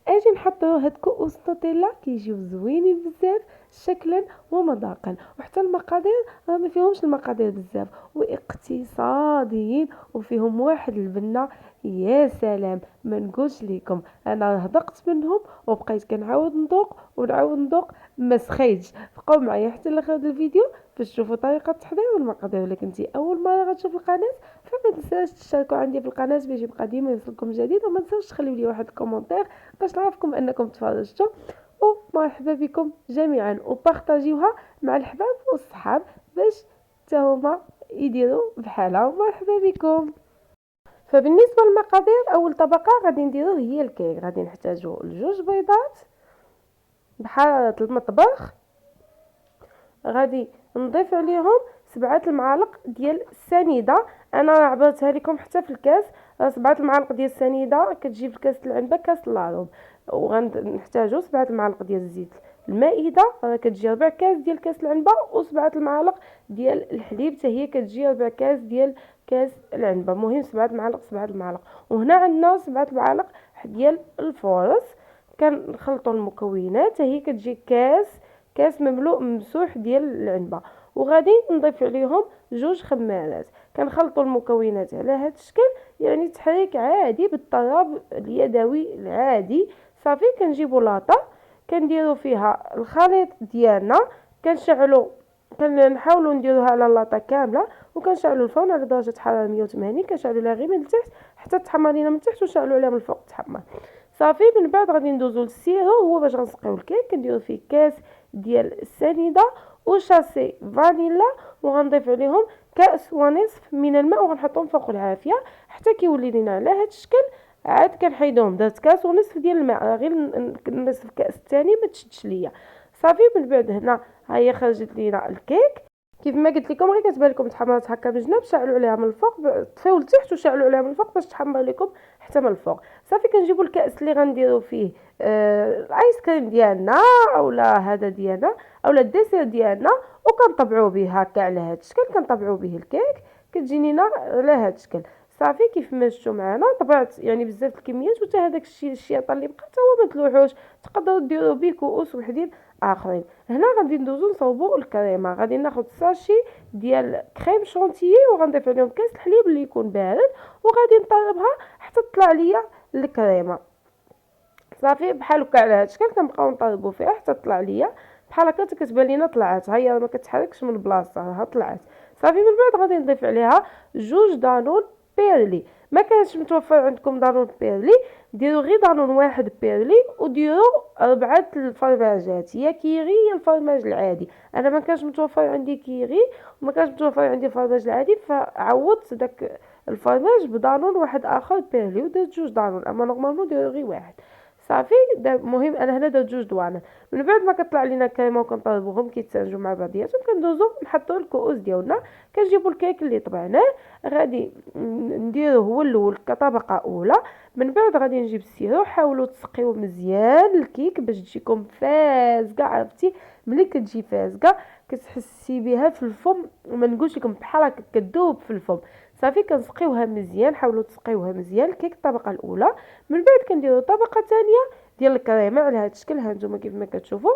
اجي نحطو هاد كؤوس نوتيلا كيجيو زوينين بزاف شكلا ومذاقا، وحتى المقادير راه ما فيهمش المقادير بزاف واقتصاديين وفيهم واحد البنه. يا سلام، ما نقولش لكم، انا هضقت منهم وبقيت كنعاود نذوق ونعاود نذوق، ما سخيتش. بقاو معايا حتى لاخر الفيديو باش تشوفوا طريقه التحضير والمقادير. الا كنتي اول مره غتشوف القناه فما تنساش تشتركوا عندي في القناه باش يبقى ديما يوصلكم جديد، وما تنساوش تخليو لي واحد الكومونتير باش نعرفكم انكم تفرجتوا. ومرحبا بكم جميعا، وبارطاجيوها مع الحباب والصحاب باش حتى هما يديروا بحالها. ومرحبا بكم. فبالنسبه للمقادير، اول طبقه غادي نديرو هي الكيك. غادي نحتاجو لجوج بيضات بحرارة المطبخ، غادي نضيف عليهم 7 المعالق ديال السنيده. انا عبرتها لكم حتى في الكاس، 7 المعالق ديال السنيده كتجي في كاس العنبه كاس لاروب. وغنحتاجو 7 المعالق ديال الزيت المائده، كتجي 4 كاس ديال كاس العنبه، و7 المعالق ديال الحليب حتى هي كتجي 4 كاس ديال كاس العنبه. المهم 7 المعالق 7 المعالق. وهنا عندنا 7 المعالق ديال الفورص. كنخلطوا المكونات، هي كتجي كاس مملوء ممسوح ديال العنبه. وغادي نضيف عليهم 2 خمارات. كنخلطوا المكونات على هذا الشكل، يعني تحريك عادي بالطراب اليدوي العادي. صافي كنجيبوا لاطه كنديروا فيها الخليط ديالنا، كنشعلوا كنحاولوا نديروها على اللاطه كامله، وكنشعلوا الفرن على درجه حراره 180. كنشعلوا لها غير من التحت حتى تحمر لينا من التحت، ونشعلوا عليها من الفوق تحمر. صافي من بعد غادي ندوزو للسيرو، هو باش غنسقيو الكيك. كنديرو فيه كاس ديال السنيده وشاسي فانيلا، وغنضيف عليهم كاس ونصف من الماء، وغنحطهم فوق العافيه حتى كيولي لينا على هذا الشكل. عاد كنحيدوهم، درت كاس ونصف ديال الماء، غير النصف كاس الثاني ما تشدش ليا. صافي من بعد هنا ها هي خرجت لينا الكيك كيف ما قلت لكم، غير كتبان لكم تحمرات هكا من الجناب، شعلوا عليها من الفوق، طفيو لتحت وشعلوا عليها من الفوق باش تحمر لكم حتى من الفوق. صافي كنجيبوا الكاس اللي غنديروا فيه الايس كريم ديالنا اولا هذا ديالنا اولا الديسير ديالنا، وكنطبعوه به هكا على هذا الشكل. كنطبعوه به الكيك كتجي لينا على هذا الشكل. صافي كيف ما شفتوا معنا طبعت يعني بزاف الكميات، وتا هذاك الشياطه اللي بقى حتى هو ما تلوحوش، تقدروا ديروا به كؤوس وحدين اخرين. هنا غادي ندوزو نصوبوا الكريمه. غادي ناخذ ساشي ديال كريم شونتيي، وغنضيف عليهم كاس الحليب اللي يكون بارد، وغادي نطربها حتى تطلع ليا الكريمه. صافي بحال هكا على هذا الشكل كنبقاو نطربوا فيها حتى تطلع ليا بحال هكا. كتبان لينا طلعت، ها هي ما كتحركش من بلاصتها، ها طلعت. صافي من بعد غادي نضيف عليها 2 دانون بيرلي. ما كانش متوفر عندكم دانون بيرلي، ديروا غير دانون واحد بيرلي، وديروا 4 الفرماجات، يا كيري يا الفرماج العادي. انا ما كانش متوفر عندي كيري وما كانش متوفر عندي الفرماج العادي، فعوضت داك الفرماج بدانون واحد اخر بيرلي، ودرت 2 دانون. اما نورمالمون ديروا غير واحد. صافي المهم انا هنا درت 2 دوانه. من بعد ما كطلع لينا الكريمه وكنطربوهم كيتسانجوا مع بعضياتهم، كندوزو نحطو الكؤوس ديالنا. كنجيبو الكيك اللي طبعناه، غادي نديروه هو الاول كطبقه اولى. من بعد غادي نجيب السيرو. حاولوا تسقيو مزيان الكيك باش تجيكم فازقه. عرفتي ملي كتجي فازقه كتحسي بها في الفم، وما نقولش لكم بحال هكا كدوب في الفم. صافي كنسقيوها مزيان، حاولوا تسقيوها مزيان الكيك الطبقه الاولى. من بعد كنديروا طبقه ثانيه ديال الكريمه على هذا الشكل، ها نتوما كيف ما كتشوفوا.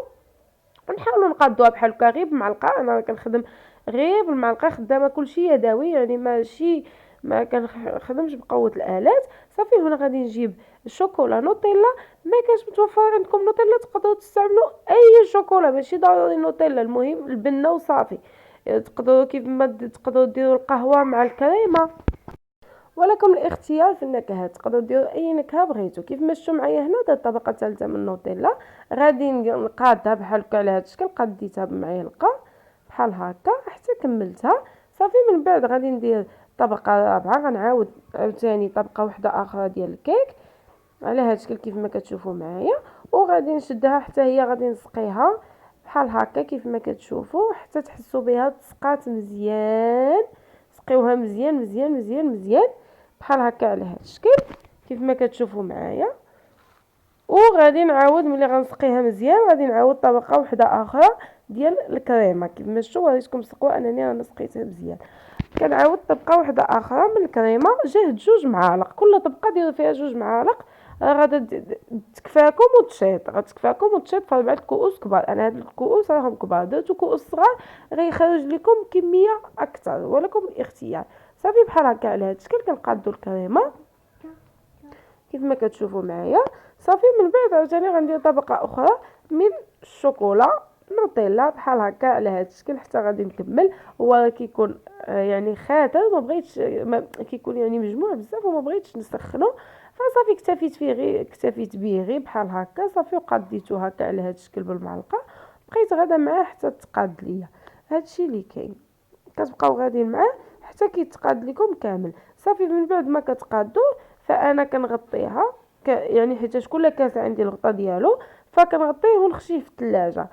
ونحاولوا نقادوها بحال هكا غير بمعلقه. انا كنخدم غير بالمعلقه، خدامه كلشي يدوي، يعني ماشي ما كنخدمش بقوه الالات. صافي هنا غادي نجيب الشوكولا نوتيلا. ما كانش متوفر عندكم نوتيلا تقدروا تستعملوا اي شوكولا، ماشي ضروري نوتيلا، المهم البنه وصافي. تقدروا كيف ما تقدروا ديروا القهوه مع الكريمه، ولكم الاختيار في النكهات. تقدروا ديروا اي نكهه بغيتو. كيف ما شفتوا معايا هنا درت طبقه ثالثه من النوتيلا. غادي نقادها بحال هكا على هذا الشكل، قديتها بمعلقه بحال هكا حتى كملتها. صافي من بعد غادي ندير طبقه رابعه، غنعاود عاوتاني طبقه واحده اخرى ديال الكيك على هذا الشكل كيف ما كتشوفوا معايا. وغادي نشدها حتى هي غادي نسقيها بحال هكا كيف ما كتشوفوا حتى تحسوا بها تسقات مزيان. سقيوها مزيان مزيان مزيان مزيان بحال هكا على هذا الشكل كيف ما كتشوفوا معايا. وغادي نعاود ملي غنسقيها مزيان غادي نعاود طبقه واحده اخرى ديال الكريمه. كيف ما شفتوا وريتكم سقوا انني انا سقيتها مزيان. كنعاود طبقه واحده اخرى من الكريمه، جهد 2 معالق. كل طبقه ديروا فيها 2 معالق تكفاكم وتشيط، غتكفاكم وتشيط في 4 كؤوس كبار. انا هاد الكؤوس راهم كبار، درتو كؤوس صغار غيخرج لكم كميه اكثر ولكم الاختيار. صافي بحال هكا على هاد الشكل كنقادو الكريمه كيف ما كتشوفوا معايا. صافي من بعد عاوتاني غندير طبقه اخرى من الشوكولا نوتيلا بحال هكا على هاد الشكل حتى غادي نكمل. هو كيكون يعني خاطر ما بغيتش كيكون يعني مجموع بزاف وما بغيتش نسخنو، فصافي اكتفيت به غير بحال هكا. صافي وقديتو هكا على هاد الشكل بالمعلقه، بقيت غادا معاه حتى تقاد ليا. هادشي اللي كاين، كتبقاو غاديين معاه حتى كيتقاد لكم كامل. صافي من بعد ما كتقادوه فانا كنغطيها يعني حيت كل كاس عندي الغطا ديالو، فكنغطيه ونخشيه في الثلاجه.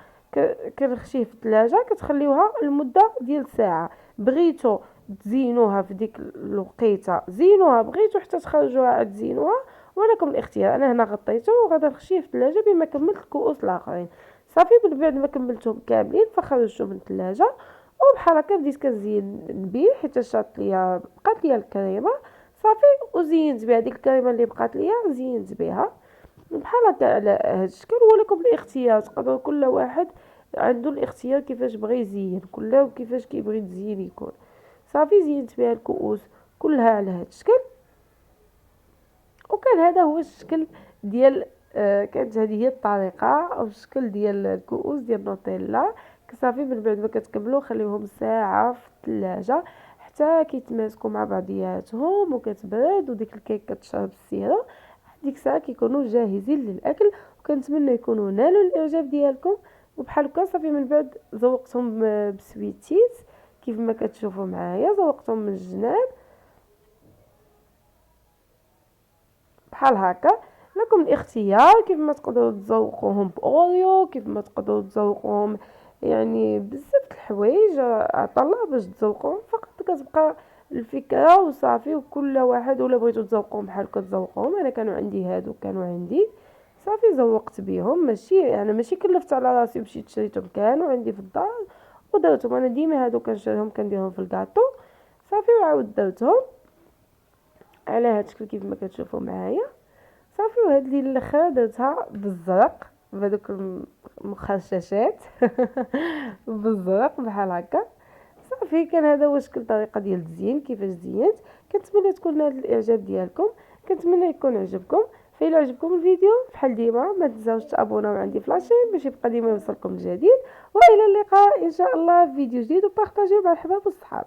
كنخشيه في الثلاجه كتخليوها لمده ديال ساعه. بغيتو تزينوها في ديك الوقيته زينوها، بغيتو حتى تخرجوها عاد زينوها، ولكم الاختيار. انا هنا غطيته وغادي نخشيه في الثلاجه بما كملت الكؤوس الاخرين. صافي من بعد ما كملتهم كاملين فخرجتهم من الثلاجه، وبحال هكا بديت كنزين بيه حيت شات ليا بقات ليا الكريمه. صافي وزينت بها ديك الكريمه اللي بقات ليا زينت بها بحال هكا على هذا الشكل. ولكم الاختيار، تقدر كل واحد عنده الاختيار كيفاش بغى يزين، كله كيفاش كيبغي تزيين يكون. صافي زينت بها الكؤوس كلها على هذا الشكل، وكان هذا هو الشكل ديال كانت هذه هي الطريقه او الشكل ديال الكؤوس ديال نوتيلا. صافي من بعد ما كتكملوا خليوهم ساعه في الثلاجه حتى كيتماسكوا مع بعضياتهم وكتبرد وديك الكيك كتشرب السيره. ديك الساعه كيكونوا جاهزين للاكل، وكنتمنى يكونوا نالوا الاعجاب ديالكم. وبحال هكا صافي من بعد ذوقتهم بسويتيت كيف ما كتشوفوا معايا، ذوقتهم من الجناب بحال هكا. لكم الاختيار كيف ما تقدروا تذوقوهم باوريو، كيف ما تقدروا تذوقوهم يعني بزاف د الحوايج عطا الله باش تذوقوهم. فقط كتبقى الفكره وصافي. وكل واحد ولا بغيتو تذوقوهم بحال كتذوقوهم، انا كانوا عندي هادو كانوا عندي صافي ذوقت بهم. ماشي كلفت على راسي مشيت شريتهم، كانوا عندي في الدار ودرتهم. انا ديما هادو كنشريهم كنديرهم في الكاطو. صافي وعاود درتهم على هاد الشكل كيف ما كتشوفوا معايا. صافي وهاد اللي الاخر درتها بالزرق بهذوك المخششات بالزرق بحال هكا. صافي كان هذا هو شكل طريقه ديال التزيين كيفاش زينت. كنتمنى تكون نال الاعجاب ديالكم، كنتمنى يكون عجبكم. فإلا عجبكم الفيديو بحال ديما ما تنساوش تابوناو عندي في لاشين باش يبقى ديما يوصلكم الجديد. والى اللقاء ان شاء الله في فيديو جديد، وبارطاجيو مع الحباب والصحاب.